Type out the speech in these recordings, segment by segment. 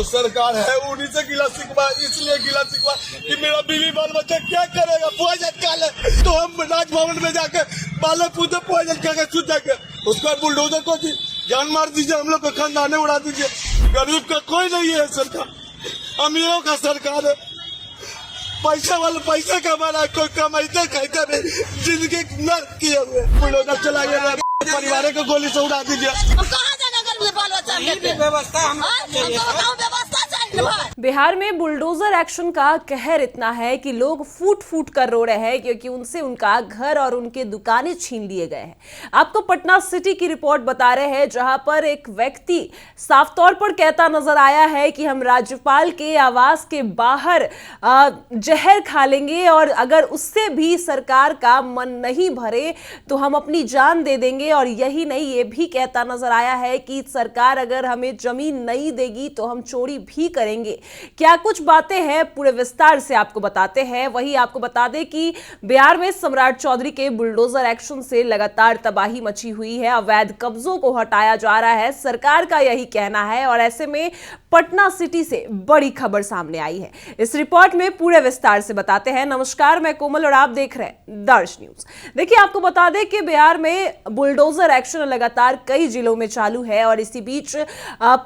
जो सरकार है उन्हीं से गिला शिकवा, इसलिए गिला शिकवा कि मेरा बीवी बाल बच्चा क्या करेगा, पॉइजन खा ले तो हम राजभवन में जाकर बाले पूछे पॉइजन खा के सूझ जाएंगे। उसका बुलडोजर को जान मार दीजिए, हम लोग को खानदाने उड़ा दीजिए। गरीब का कोई नहीं है सरकार, अमीरों का सरकार है। पैसा वाले पैसा कमा रहा है, कोई कमाइते खाते में जिंदगी नर्क किए हुए। बुलडोजर चला गया, परिवार को गोली से उड़ा दीजिए। बिहार में बुलडोजर एक्शन का कहर इतना है कि लोग फूट फूट कर रो रहे हैं क्योंकि उनसे उनका घर और उनके दुकानें छीन लिए गए हैं। आपको पटना सिटी की रिपोर्ट बता रहे हैं, जहां पर एक व्यक्ति साफ तौर पर कहता नजर आया है कि हम राज्यपाल के आवास के बाहर जहर खा लेंगे और अगर उससे भी सरकार का मन नहीं भरे तो हम अपनी जान दे देंगे। और यही नहीं, ये भी कहता नजर आया है कि सरकार अगर हमें जमीन नहीं देगी तो हम चोरी भी करेंगे। क्या कुछ बातें हैं पूरे विस्तार से आपको बताते हैं। वही आपको बता दें कि बिहार में सम्राट चौधरी के बुलडोजर एक्शन से लगातार तबाही मची हुई है, अवैध कब्जों को हटाया जा रहा है, सरकार का यही कहना है। और ऐसे में पटना सिटी से बड़ी खबर सामने आई है, इस रिपोर्ट में पूरे विस्तार से बताते हैं। नमस्कार, मैं कोमल और आप देख रहे हैं दर्श न्यूज। देखिए, आपको बता दें कि बिहार में बुलडोजर एक्शन लगातार कई जिलों में चालू है और इसी बीच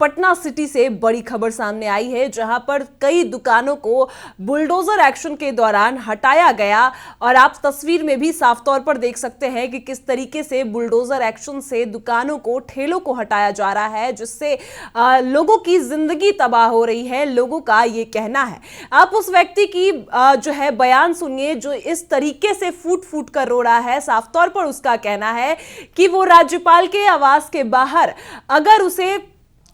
पटना सिटी से बड़ी खबर सामने आई है, जहां पर कई दुकानों को बुलडोजर एक्शन के दौरान हटाया गया। और आप तस्वीर में भी साफ तौर पर देख सकते हैं कि किस तरीके से बुलडोजर एक्शन से दुकानों को, ठेलों को हटाया जा रहा है, जिससे लोगों की जिंदगी तबाह हो रही है, लोगों का ये कहना है। आप उस व्यक्ति की जो है बयान सुनिए, जो इस तरीके से फूट फूट कर रो रहा है। साफ तौर पर उसका कहना है कि वो राज्यपाल के आवास के बाहर अगर उसे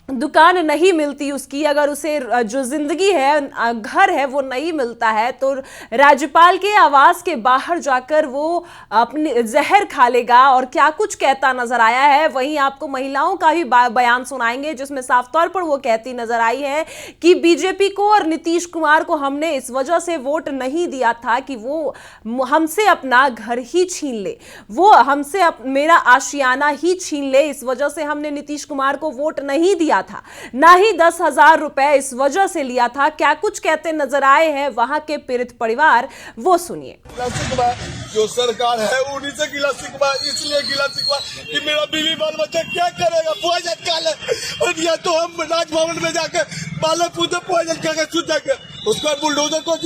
दुकान नहीं मिलती, उसकी अगर उसे जो जिंदगी है, घर है, वो नहीं मिलता है तो राज्यपाल के आवास के बाहर जाकर वो अपनी जहर खा लेगा। और क्या कुछ कहता नजर आया है। वहीं आपको महिलाओं का भी बयान सुनाएंगे, जिसमें साफ तौर पर वो कहती नजर आई है कि बीजेपी को और नीतीश कुमार को हमने इस वजह से वोट नहीं दिया था कि वो हमसे अपना घर ही छीन ले, वो हमसे मेरा आशियाना ही छीन ले। इस वजह से हमने नीतीश कुमार को वोट नहीं दिया था, ना ही 10,000 रुपए इस वजह से लिया था। क्या कुछ कहते नजर आए हैं वहां के पीड़ित परिवार, वो सुनिए। जो सरकार है उन्हीं से गिला शिकवा, इसलिए गिला शिकवा कि मेरा बीवी बाल बच्चा क्या करेगा, पॉइजन खा ले और या तो हम राजभवन में जाकर बाले पूछे पॉइजन खा के सूझ जाएंगे। उसका बुलडोजर को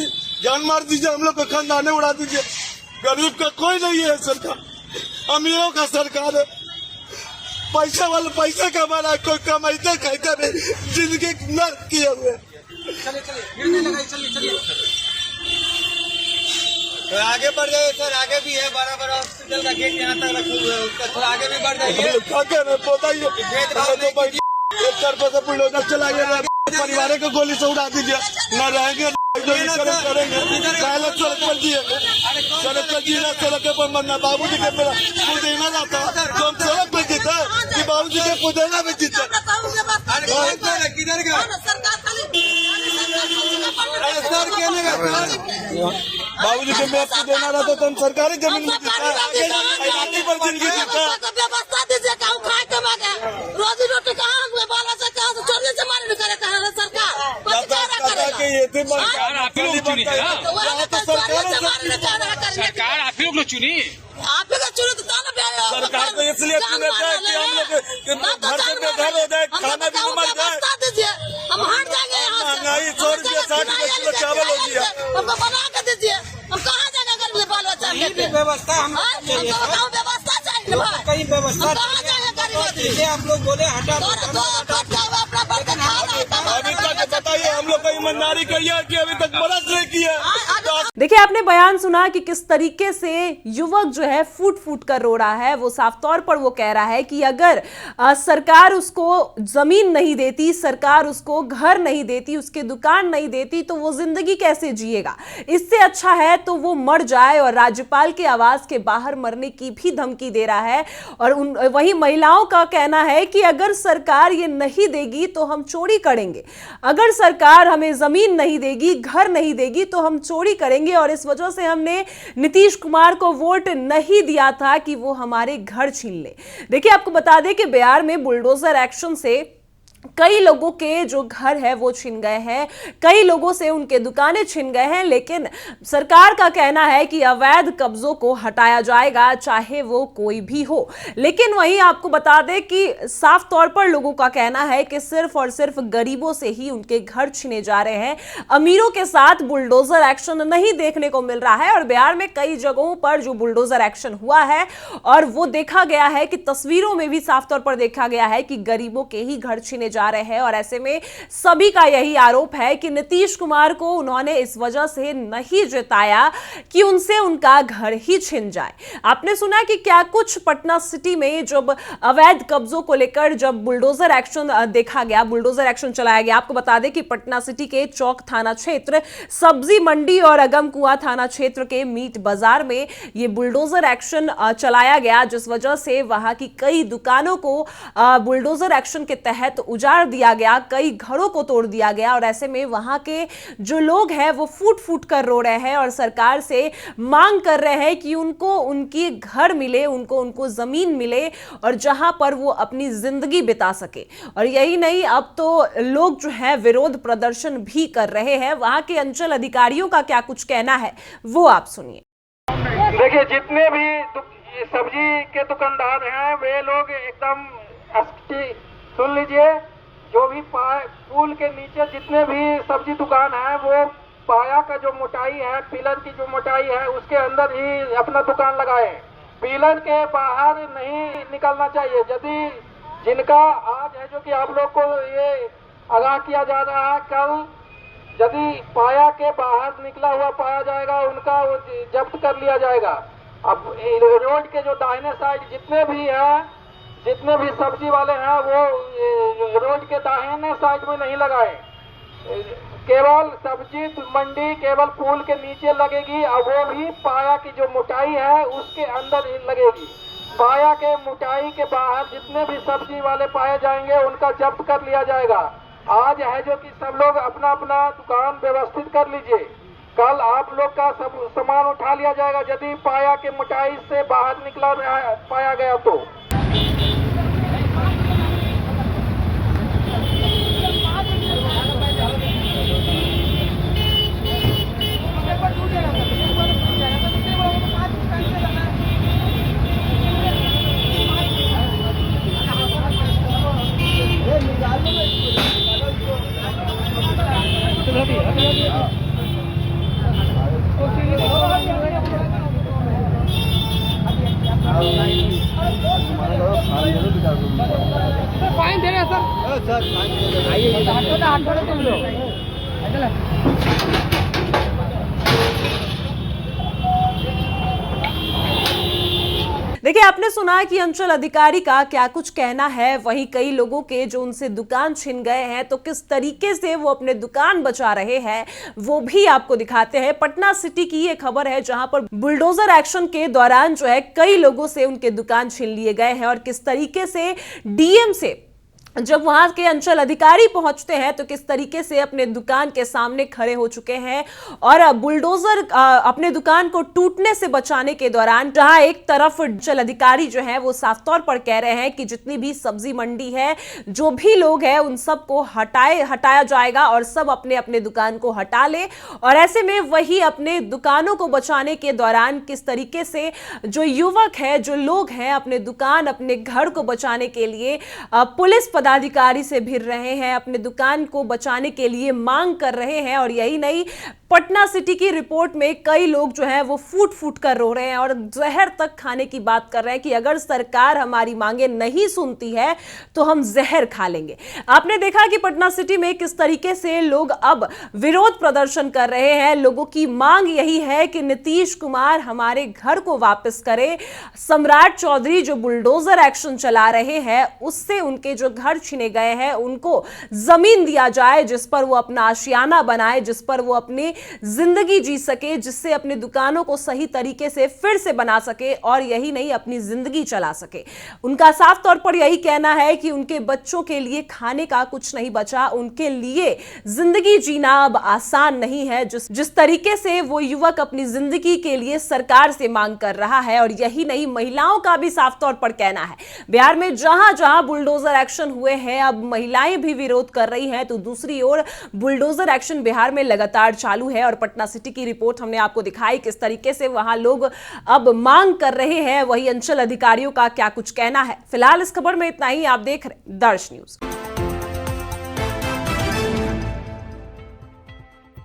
जान मार दीजिए, हम लोग को खानदाने उड़ा दीजिए। गरीब का कोई नहीं है सरकार, अमीरों का सरकार है। पैसा वाले पैसा कमा रहा है, कोई कमाइते खाते में जिंदगी नर्क किए हुए। तो आगे बढ़ जाइए सर, आगे भी है, बड़ा बड़ा हॉस्पिटल का गेट यहाँ तक रखे हुए हैं, उसका थोड़ा आगे भी बढ़ जाइए। बुलडोजर चला गया, परिवार को गोली से उड़ा दीजिए। न रहेंगे करेंगे, सड़क पर जिए, सड़क पर जीना, सड़क पर मरना। बाबूजी के पुदेना जाता तो हम सड़क पर जीते कि बाबूजी के पुदेना में जीते। किधर गया सर, बाबूजी के मैं पुदेना रहता तो हम सरकारी जमीन में जीता, पर जिंदगी जीता। व्यवस्था दीजिए, रोजी रोटी कहाँ, बाला से कहाँ से चोरी से मारे करे सरकार। सरकार आप ही लोग चुनी है ना, सरकार आप ही लोग चुनी, आप ही चुने तो सरकार तो इसलिए चुने थे कि हम लोग घर से बेघर हो जाए, खाना भी मर जाए। दीजिए, हम हट जाएंगे यहाँ से। महंगाई 100 रुपया 60 रुपया किलो चावल हो गया, हमको बना के दीजिए। हम कहाँ जाएंगे गरीब से बाल बच्चा लेके? व्यवस्था हम व्यवस्था चाहिए भाई, कहीं व्यवस्था कहाँ जाएंगे गरीब? आप लोग बोले हटा अभी तक बताइए हम लोग को ईमानदारी करिए कि अभी तक बरस नहीं किया। देखिए, आपने बयान सुना कि किस तरीके से युवक जो है फूट फूट कर रो रहा है। वो साफ तौर पर वो कह रहा है कि अगर सरकार उसको जमीन नहीं देती, सरकार उसको घर नहीं देती, उसके दुकान नहीं देती तो वो जिंदगी कैसे जिएगा। इससे अच्छा है तो वो मर जाए। और राज्यपाल के आवास के बाहर मरने की भी धमकी दे रहा है। और वही महिलाओं का कहना है कि अगर सरकार ये नहीं देगी तो हम चोरी करेंगे, अगर सरकार हमें जमीन नहीं देगी, घर नहीं देगी तो हम चोरी करेंगे। और इस वजह से हमने नीतीश कुमार को वोट नहीं दिया था कि वो हमारे घर छीन ले। देखिए, आपको बता दें कि बिहार में बुलडोजर एक्शन से कई लोगों के जो घर है वो छिन गए हैं, कई लोगों से उनके दुकानें छिन गए हैं, लेकिन सरकार का कहना है कि अवैध कब्जों को हटाया जाएगा, चाहे वो कोई भी हो। लेकिन वहीं आपको बता दें कि साफ तौर पर लोगों का कहना है कि सिर्फ और सिर्फ गरीबों से ही उनके घर छिने जा रहे हैं, अमीरों के साथ बुलडोजर एक्शन नहीं देखने को मिल रहा है। और बिहार में कई जगहों पर जो बुलडोजर एक्शन हुआ है और वो देखा गया है कि तस्वीरों में भी साफ तौर पर देखा गया है कि गरीबों के ही घर छिने जा रहे हैं। और ऐसे में सभी का यही आरोप है कि नीतीश कुमार को उन्होंने इस वजह से नहीं जिताया कि उनसे उनका घर ही छिन जाए। आपने सुना कि क्या कुछ पटना सिटी में जब अवैध कब्जों को लेकर जब बुलडोजर एक्शन देखा गया, बुलडोजर एक्शन चलाया गया। आपको बता दें कि पटना सिटी के चौक थाना क्षेत्र, सब्जी मंडी और अगमकुआं थाना क्षेत्र के मीट बाजार में यह बुलडोजर एक्शन चलाया गया, जिस वजह से वहां की कई दुकानों को बुलडोजर एक्शन के तहत उजाड़ दिया गया, कई घरों को तोड़ दिया गया। और ऐसे में वहां के जो लोग हैं वो फूट फूट कर रो रहे हैं और सरकार से मांग कर रहे हैं कि उनको उनकी घर मिले, उनको जमीन मिले और जहां पर वो अपनी जिंदगी बिता सके। और यही नहीं, अब तो लोग जो है विरोध प्रदर्शन भी कर रहे हैं। वहां के अंचल अधिकारियों का क्या कुछ कहना है वो आप सुनिए। देखिए, जितने भी सब्जी के दुकानदार हैं वे लोग एकदम सुन लीजिए, जो भी पुल के नीचे जितने भी सब्जी दुकान है वो पाया का जो मोटाई है, पिलर की जो मोटाई है उसके अंदर ही अपना दुकान लगाए। पिलर के बाहर नहीं निकलना चाहिए। यदि जिनका आज है जो कि आप लोग को ये आगाह किया जा रहा है, कल यदि पाया के बाहर निकला हुआ पाया जाएगा उनका जब्त कर लिया जाएगा। अब रोड के जो दाहिने साइड जितने भी सब्जी वाले हैं वो रोड के दाहिने साइड में नहीं लगाए। केवल सब्जी मंडी केवल पुल के नीचे लगेगी और वो भी पाया की जो मोटाई है उसके अंदर ही लगेगी। पाया के मोटाई के बाहर जितने भी सब्जी वाले पाए जाएंगे उनका जब्त कर लिया जाएगा। आज है जो कि सब लोग अपना अपना दुकान व्यवस्थित कर लीजिए, कल आप लोग का सब सामान उठा लिया जाएगा यदि पाया के मोटाई से बाहर निकला पाया गया तो। फाइन दे रहे हैं सर। देखिए, आपने सुना कि अंचल अधिकारी का क्या कुछ कहना है। वहीं कई लोगों के जो उनसे दुकान छिन गए हैं तो किस तरीके से वो अपने दुकान बचा रहे हैं वो भी आपको दिखाते हैं। पटना सिटी की ये खबर है जहां पर बुलडोजर एक्शन के दौरान जो है कई लोगों से उनके दुकान छीन लिए गए हैं और किस तरीके से डीएम से जब वहां के अंचल अधिकारी पहुंचते हैं तो किस तरीके से अपने दुकान के सामने खड़े हो चुके हैं और बुलडोजर अपने दुकान को टूटने से बचाने के दौरान जहां एक तरफ अंचल अधिकारी जो है वो साफ तौर पर कह रहे हैं कि जितनी भी सब्जी मंडी है, जो भी लोग हैं उन सबको हटाया जाएगा और सब अपने अपने दुकान को हटा ले। और ऐसे में वही अपने दुकानों को बचाने के दौरान किस तरीके से जो युवक है, जो लोग हैं, अपने दुकान अपने घर को बचाने के लिए पुलिस पदाधिकारी से भिड़ रहे हैं, अपने दुकान को बचाने के लिए मांग कर रहे हैं। और यही नहीं, पटना सिटी की रिपोर्ट में कई लोग जो हैं वो फूट फूट कर रो रहे हैं और जहर तक खाने की बात कर रहे हैं कि अगर सरकार हमारी मांगे नहीं सुनती है तो हम जहर खा लेंगे। आपने देखा कि पटना सिटी में किस तरीके से लोग अब विरोध प्रदर्शन कर रहे हैं। लोगों की मांग यही है कि नीतीश कुमार हमारे घर को वापस करे, सम्राट चौधरी जो बुलडोजर एक्शन चला रहे हैं उससे उनके जो घर छीने गए हैं उनको जमीन दिया जाए जिस पर वो अपना आशियाना बनाए, जिस पर वो अपने जिंदगी जी सके, जिससे अपनी दुकानों को सही तरीके से फिर से बना सके और यही नहीं अपनी जिंदगी चला सके। उनका साफ तौर पर यही कहना है कि उनके बच्चों के लिए खाने का कुछ नहीं बचा, उनके लिए जिंदगी जीना अब आसान नहीं है। जिस तरीके से वो युवक अपनी जिंदगी के लिए सरकार से मांग कर रहा है, और यही नहीं महिलाओं का भी साफ तौर पर कहना है। बिहार में जहां जहां बुलडोजर एक्शन हुए हैं, अब महिलाएं भी विरोध कर रही हैं, तो दूसरी ओर बुलडोजर एक्शन बिहार में लगातार चालू है। और पटना सिटी की रिपोर्ट हमने आपको दिखाई किस तरीके से वहां लोग अब मांग कर रहे हैं, वही अंचल अधिकारियों का क्या कुछ कहना है। फिलहाल इस खबर में इतना ही। आप देख रहे हैं दर्श न्यूज।